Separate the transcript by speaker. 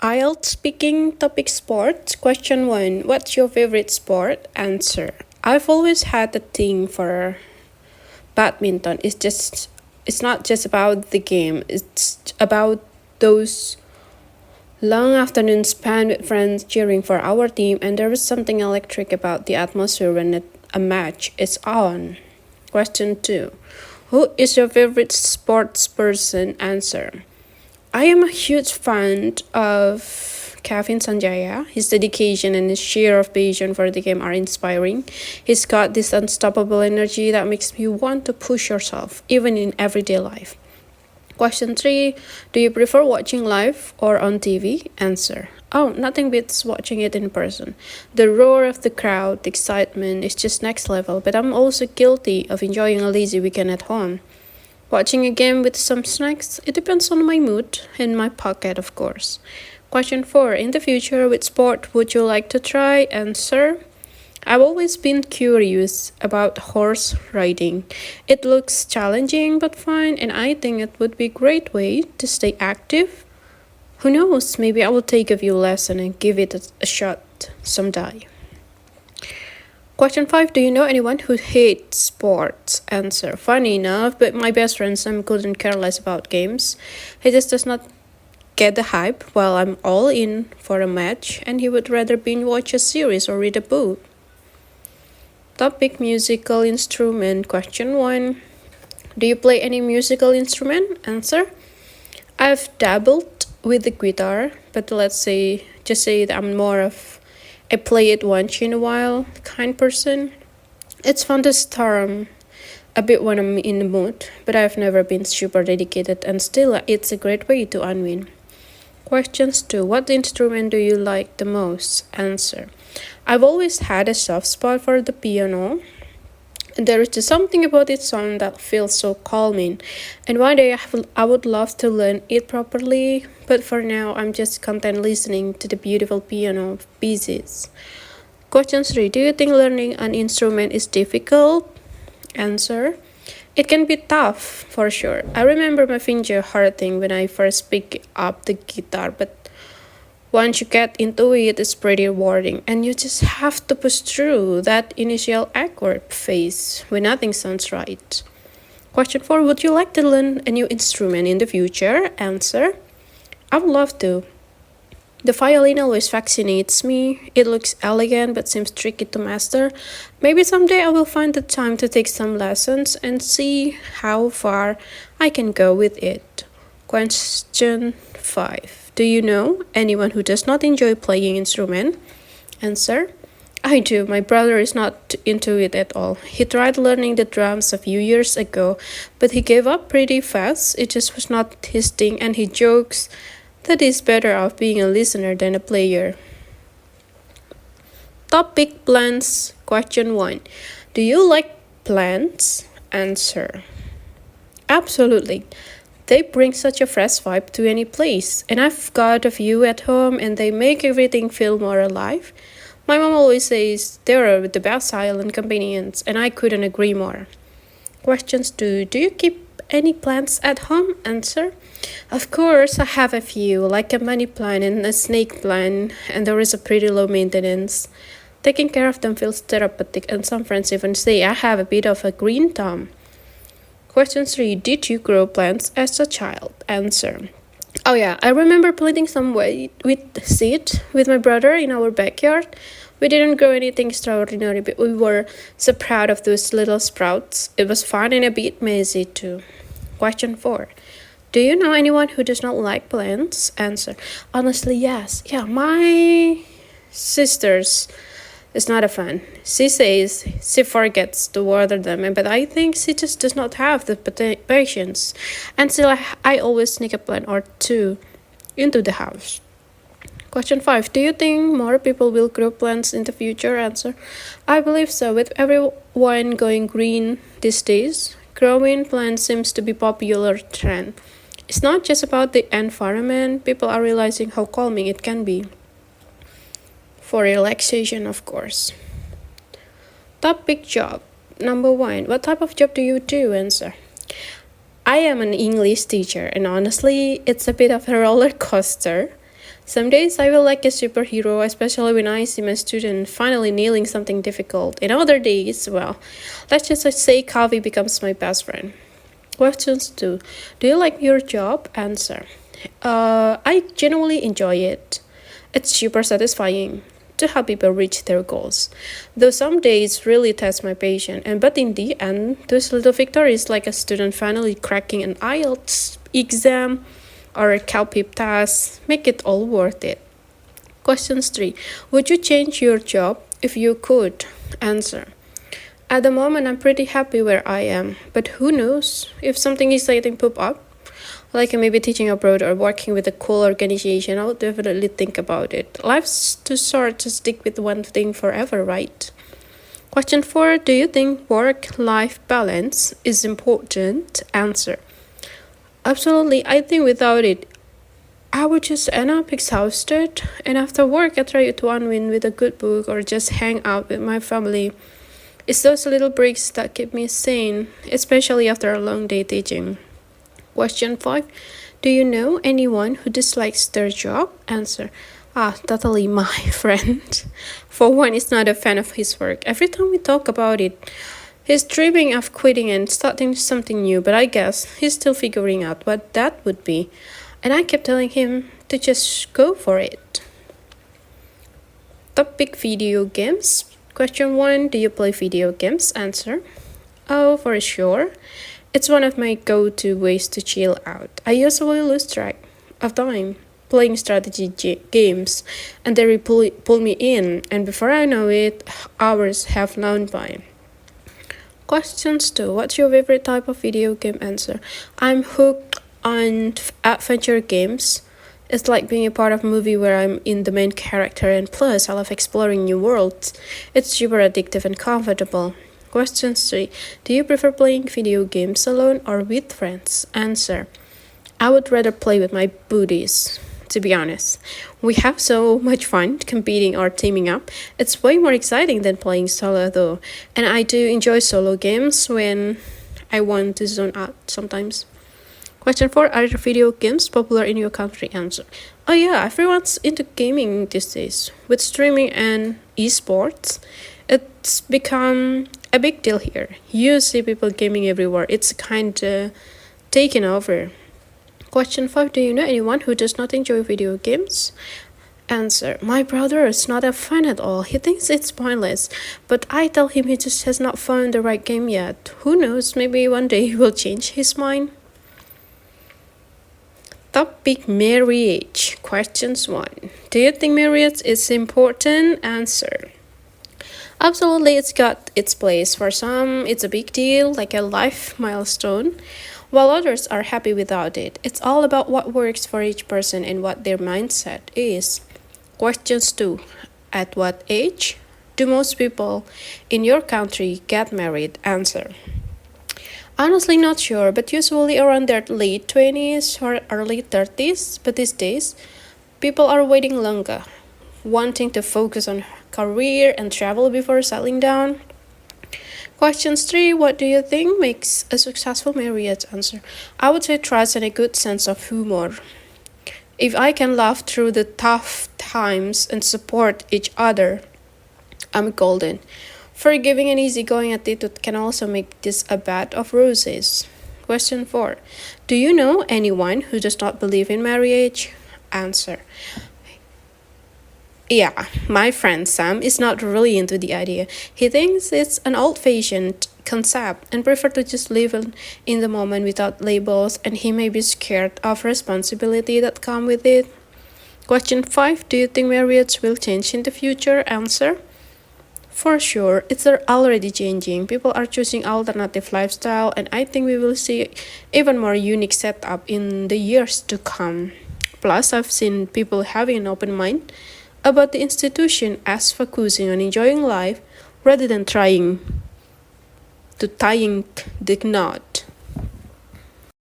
Speaker 1: IELTS speaking topic sports. Question 1. What's your favorite sport? Answer. I've always had a thing for badminton. It's not just about the game. It's about those long afternoons spent with friends cheering for our team, and there is something electric about the atmosphere when a match is on. Question 2. Who is your favorite sports person? Answer. I am a huge fan of Kevin Sanjaya. His dedication and his share of passion for the game are inspiring. He's got this unstoppable energy that makes you want to push yourself, even in everyday life. Question 3. Do you prefer watching live or on TV? Answer. Oh, nothing beats watching it in person. The roar of the crowd, the excitement is just next level, but I'm also guilty of enjoying a lazy weekend at home. Watching a game with some snacks, it depends on my mood and my pocket, of course. Question 4. In the future, which sport would you like to try? Answer. I've always been curious about horse riding. It looks challenging but fun, and I think it would be a great way to stay active. Who knows, maybe I will take a few lessons and give it a shot someday. Question 5. Do you know anyone who hates sports? Answer. Funny enough, but my best friend Sam couldn't care less about games. He just does not get the hype while I'm all in for a match, and he would rather binge watch a series or read a book. Topic musical instrument. Question 1. Do you play any musical instrument? Answer. I've dabbled with the guitar, but just say that I'm more of I play it once in a while kind person. It's fun to strum a bit when I'm in the mood, but I've never been super dedicated, and still it's a great way to unwind. Questions 2. What instrument do you like the most? Answer. I've always had a soft spot for the piano. There is just something about its sound that feels so calming, and one day I would love to learn it properly, but for now I'm just content listening to the beautiful piano pieces. Question 3. Do you think learning an instrument is difficult? Answer. It can be tough, for sure. I remember my finger hurting when I first picked up the guitar, but once you get into it, it's pretty rewarding, and you just have to push through that initial awkward phase when nothing sounds right. Question 4. Would you like to learn a new instrument in the future? Answer. I would love to. The violin always fascinates me. It looks elegant but seems tricky to master. Maybe someday I will find the time to take some lessons and see how far I can go with it. Question 5. Do you know anyone who does not enjoy playing instrument? Answer. I do. My brother is not into it at all. He tried learning the drums a few years ago, but he gave up pretty fast. It just was not his thing, and he jokes that he's better off being a listener than a player. Topic plants. Question 1. Do you like plants? Answer. Absolutely. They bring such a fresh vibe to any place, and I've got a few at home, and they make everything feel more alive. My mom always says they're the best silent companions, and I couldn't agree more. Questions 2. Do you keep any plants at home? Answer. Of course, I have a few, like a money plant and a snake plant, and there is a pretty low maintenance. Taking care of them feels therapeutic, and some friends even say I have a bit of a green thumb. Question 3. Did you grow plants as a child? Answer. Oh yeah, I remember planting some with seed with my brother in our backyard. We didn't grow anything extraordinary, but we were so proud of those little sprouts. It was fun and a bit messy too. Question 4. Do you know anyone who does not like plants? Answer. Honestly, yes. Yeah, my sister's is not a fan. She says she forgets to water them, but I think she just does not have the patience. And still, I always sneak a plant or two into the house. Question 5. Do you think more people will grow plants in the future? Answer. I believe so. With everyone going green these days, growing plants seems to be a popular trend. It's not just about the environment. People are realizing how calming it can be. For relaxation, of course. Topic job. Number 1. What type of job do you do? Answer. I am an English teacher, and honestly, it's a bit of a roller coaster. Some days I feel like a superhero, especially when I see my student finally nailing something difficult. In other days, well, let's just say coffee becomes my best friend. Questions 2. Do you like your job? Answer. I genuinely enjoy it. It's super satisfying to help people reach their goals. Though some days really test my patience, but in the end, those little victories like a student finally cracking an IELTS exam or a CalPIP task make it all worth it. Questions 3. Would you change your job if you could? Answer. At the moment, I'm pretty happy where I am, but who knows if something exciting pop up? Like maybe teaching abroad or working with a cool organization, I'll definitely think about it. Life's too short to stick with one thing forever, right? Question 4. Do you think work-life balance is important? Answer. Absolutely. I think without it, I would just end up exhausted. And after work, I try to unwind with a good book or just hang out with my family. It's those little breaks that keep me sane, especially after a long day teaching. Question 5. Do you know anyone who dislikes their job? Answer. Totally my friend. For one, is not a fan of his work. Every time we talk about it, he's dreaming of quitting and starting something new, but I guess he's still figuring out what that would be. And I kept telling him to just go for it. Topic video games. Question 1. Do you play video games? Answer. Oh, for sure. It's one of my go-to ways to chill out. I usually lose track of time playing strategy games, and they pull me in, and before I know it, hours have flown by. Questions 2. What's your favorite type of video game? Answer. I'm hooked on adventure games. It's like being a part of a movie where I'm in the main character, and plus I love exploring new worlds. It's super addictive and comfortable. Question 3. Do you prefer playing video games alone or with friends? Answer. I would rather play with my buddies, to be honest. We have so much fun competing or teaming up. It's way more exciting than playing solo though. And I do enjoy solo games when I want to zone out sometimes. Question 4. Are video games popular in your country? Answer. Oh yeah, everyone's into gaming these days. With streaming and esports, it's become a big deal here. You see people gaming everywhere. It's kind of taken over. Question 5. Do you know anyone who does not enjoy video games? Answer. My brother is not a fan at all. He thinks it's pointless. But I tell him he just has not found the right game yet. Who knows, maybe one day he will change his mind. Topic marriage. Questions 1. Do you think marriage is important? Answer. Absolutely, it's got its place. For some, it's a big deal, like a life milestone, while others are happy without it. It's all about what works for each person and what their mindset is. Questions 2. At what age do most people in your country get married? Answer. Honestly, not sure, but usually around their late 20s or early 30s. But these days, people are waiting longer, wanting to focus on career and travel before settling down. Questions 3. What do you think makes a successful marriage? Answer. I would say trust and a good sense of humor. If I can laugh through the tough times and support each other, I'm golden. Forgiving and easygoing attitude can also make this a bed of roses. Question 4. Do you know anyone who does not believe in marriage? Answer. Yeah, my friend Sam is not really into the idea. He thinks it's an old-fashioned concept and prefers to just live in the moment without labels, and he may be scared of responsibility that come with it. Question 5. Do you think marriage will change in the future? Answer. For sure, it's already changing. People are choosing alternative lifestyle, and I think we will see even more unique setup in the years to come. Plus, I've seen people having an open mind about the institution as focusing on enjoying life rather than trying to tying the knot.